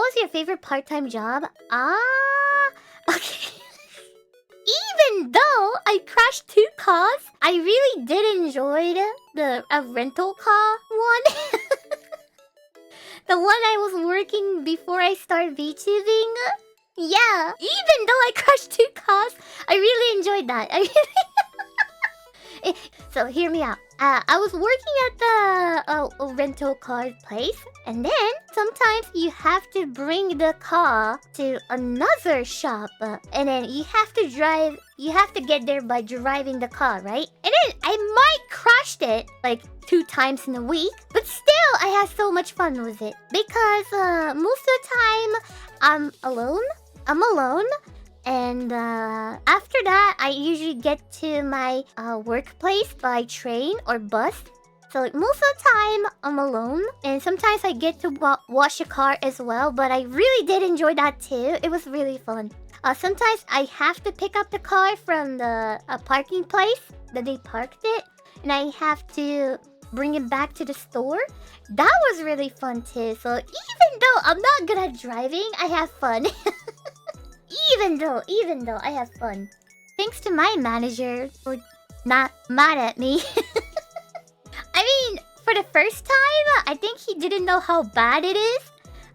was your favorite part-time job? Okay. Even though I crashed 2 cars, I really did enjoy the rental car one. The one I was working before I started VTubing. Yeah, even though I crashed 2 cars, I really enjoyed that. So hear me out. I was working at the rental car place, and then sometimes you have to bring the car to another shop, and then you have to drive. You have to get there by driving the car, right? And then I might crashed it like 2 times in a week, but still I had so much fun with it because most of the time I'm alone. And after that, I usually get to my workplace by train or bus. So like, most of the time, I'm alone. And sometimes I get to wash a car as well. But I really did enjoy that too. It was really fun. Sometimes I have to pick up the car from the parking place that they parked it. And I have to bring it back to the store. That was really fun too. So even though I'm not good at driving, I have fun. Even though I have fun. Thanks to my manager for not mad at me. I mean, for the first time, I think he didn't know how bad it is.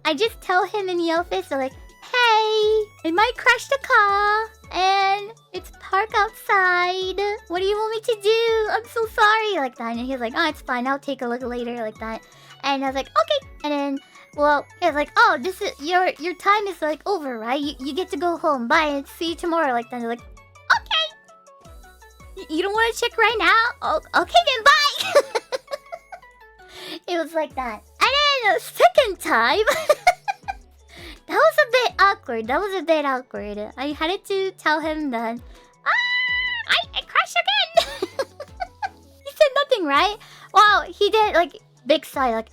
I just tell him in the office, like, hey, I might crash the car and it's parked outside. What do you want me to do? I'm so sorry, like that. And he's like, oh, it's fine. I'll take a look later, like that. And I was like, okay. And then, well, it's like, oh, this is your time is like over, right? You get to go home. Bye, and see you tomorrow. Like that. They're like, okay. You don't want to check right now? Oh, okay, then bye. It was like that. And then the second time, that was a bit awkward. I had to tell him that, I crashed again. He said nothing, right? Wow, he did like big sigh, like.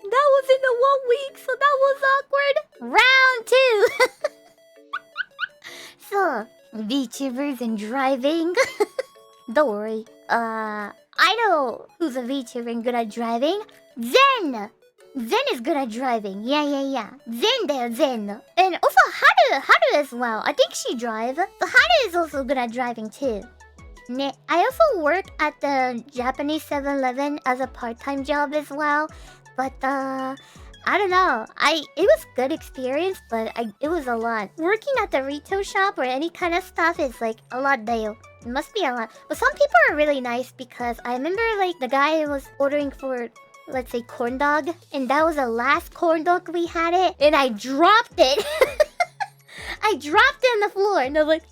That was in the 1 week, so that was awkward. Round 2. So, VTubers and driving. Don't worry. I know who's a VTuber and good at driving. Zen! Zen is good at driving. Yeah. Zen there, Zen. And also Haru as well. I think she drives. So Haru is also good at driving too. I also work at the Japanese 7-Eleven as a part-time job as well. But I don't know. It was good experience, but it was a lot. Working at the retail shop or any kind of stuff is like a lot dayo. It must be a lot. But some people are really nice because I remember like the guy was ordering for, let's say, corn dog, and that was the last corn dog we had it, and I dropped it. I dropped it on the floor, and I was like,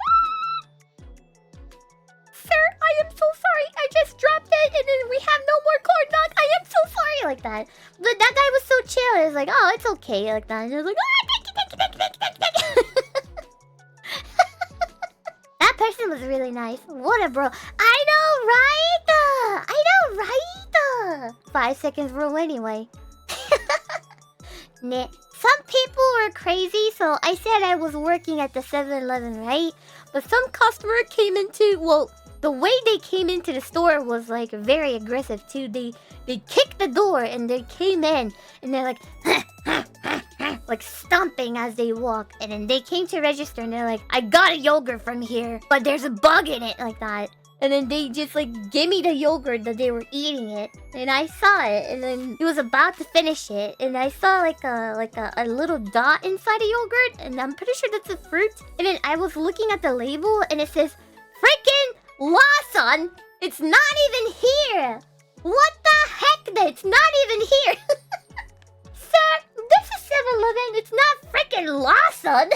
sir, I am so sorry. I just dropped it, and then we have no more corn dog. I am so sorry, like that. But that guy was so chill. He was like, oh, it's okay, like that. And I was like, oh, thank you. That person was really nice. What a bro. I know, right? 5 seconds rule anyway. Some people were crazy, so I said I was working at the 7-Eleven, right? But some customer came into, well, the way they came into the store was like very aggressive too. They kicked the door and they came in and they're like like stomping as they walk. And then they came to register and they're like, I got a yogurt from here, but there's a bug in it, like that. And then they just like gave me the yogurt that they were eating it, and I saw it, and then he was about to finish it, and I saw like a little dot inside the yogurt, and I'm pretty sure that's a fruit. And then I was looking at the label, and it says, "Freaking Lawson, it's not even here. What the heck? It's not even here." Sir, this is 7-Eleven. It's not freaking Lawson.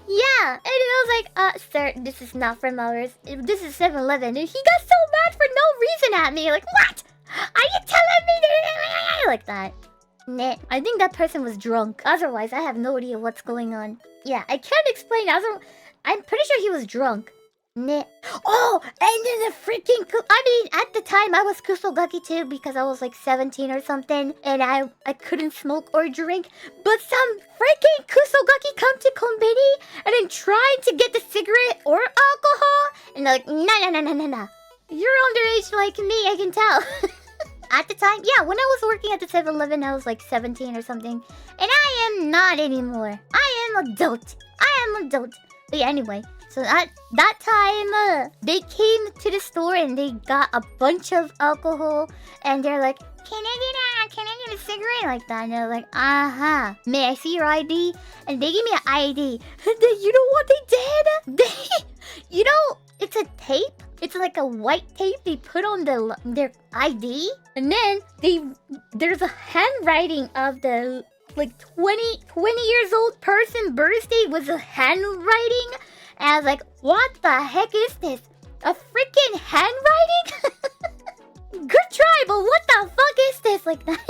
Yeah, and I was like, sir, this is not from ours. This is 7-Eleven. And he got so mad for no reason at me. Like, what? Are you telling me? Like that. Nah, I think that person was drunk. Otherwise, I have no idea what's going on. Yeah, I can't explain. I'm pretty sure he was drunk. ね. Oh, and then the freaking... I mean, at the time, I was kusogaki too because I was like 17 or something. And I couldn't smoke or drink. But some freaking kusogaki come to konbini and then trying to get the cigarette or alcohol. And they're like, nah. You're underage like me, I can tell. At the time, yeah, when I was working at the 7-Eleven, I was like 17 or something. And I am not anymore. I am adult. But yeah, anyway. So at that time, they came to the store and they got a bunch of alcohol. And they're like, can I get a cigarette? Like that. And they're like, uh-huh. May I see your ID? And they gave me an ID. And then you know what they did? You know, it's a tape. It's like a white tape they put on their ID. And then there's a handwriting of the like 20 years old person birthday was a handwriting. And I was like, what the heck is this? A freaking handwriting? Good try, but what the fuck is this? Like that.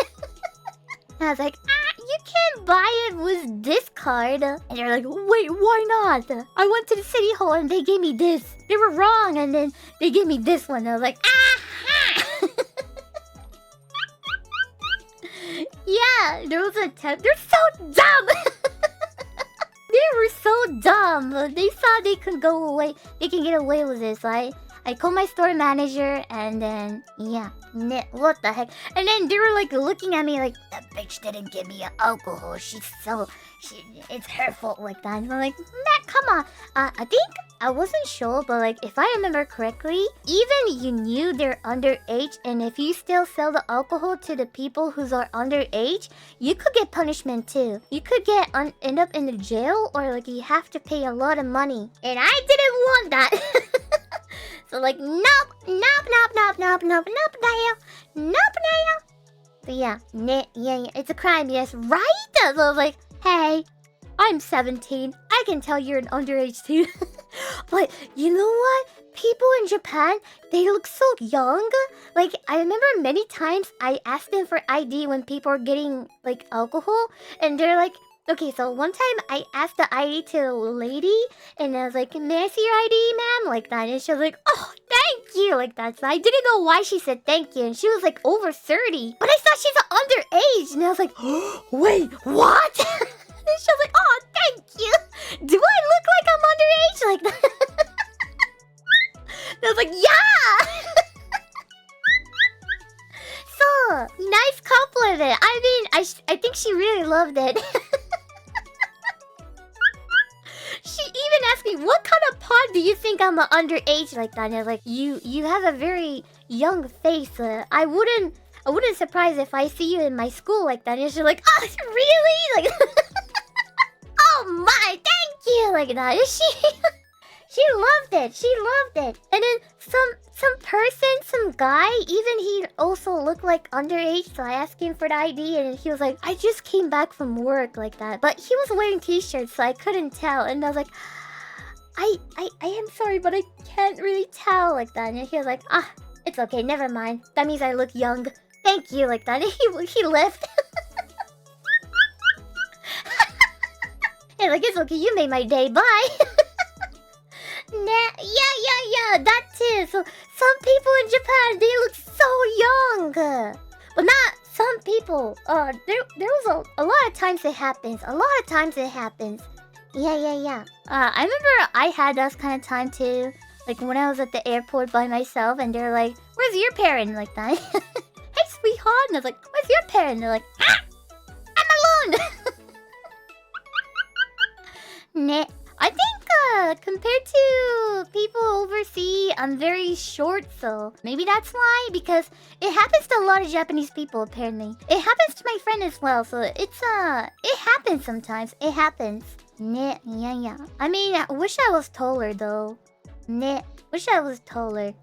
And I was like, you can't buy it with this card. And they're like, wait, why not? I went to the city hall and they gave me this. They were wrong and then they gave me this one. I was like, aha! Yeah, there was a attempt. They're so dumb! They were so dumb. They thought they could go away. They can get away with this. I called my store manager and then, yeah, what the heck? And then they were like looking at me like, that bitch didn't give me alcohol. It's her fault like that. And I'm like, Matt, come on. I think, I wasn't sure, but like, if I remember correctly, even you knew they're underage, and if you still sell the alcohol to the people who are underage, you could get punishment too. You could get end up in the jail, or like you have to pay a lot of money. And I didn't want that. So like, nope. But yeah, it's a crime, yes, right? So I was like, hey, I'm 17. I can tell you're an underage too. But you know what? People in Japan, they look so young. Like, I remember many times I asked them for ID when people are getting like alcohol, and they're like, okay, so one time I asked the ID to a lady, and I was like, may I see your ID, ma'am? Like that. And she was like, oh, thank you. Like that. So I didn't know why she said thank you. And she was like over 30. But I thought she's underage. And I was like, oh, wait, what? And she was like, oh, thank you. Do I look like I'm underage? Like that. And I was like, yeah. So, nice compliment. I mean, I think she really loved it. She even asked me, what kind of pod do you think I'm underage like that? And I was like, you have a very young face. I wouldn't surprise if I see you in my school like that. And she's like, oh, really? Like, oh my, thank you, like that. And she loved it. And then some guy, even he also looked like underage, so I asked him for the ID and he was like, I just came back from work like that. But he was wearing t-shirts, so I couldn't tell. And I was like, I am sorry, but I can't really tell like that. And he was like, it's okay, never mind. That means I look young. Thank you, like that. And he left. And like, it's okay, you made my day, bye. Yeah, that too. So some people in Japan, they look so young. But not some people. There was a lot of times it happens. Yeah. I remember I had that kind of time too. Like when I was at the airport by myself and they're like, where's your parent? Like that. Hey, sweetheart. And I was like, where's your parent? And they're like, I'm alone. Nah. I think compared to people overseas, I'm very short, so maybe that's why, because it happens to a lot of Japanese people apparently. It happens to my friend as well, so it happens sometimes. It happens. Yeah. I mean, I wish I was taller though. Wish I was taller.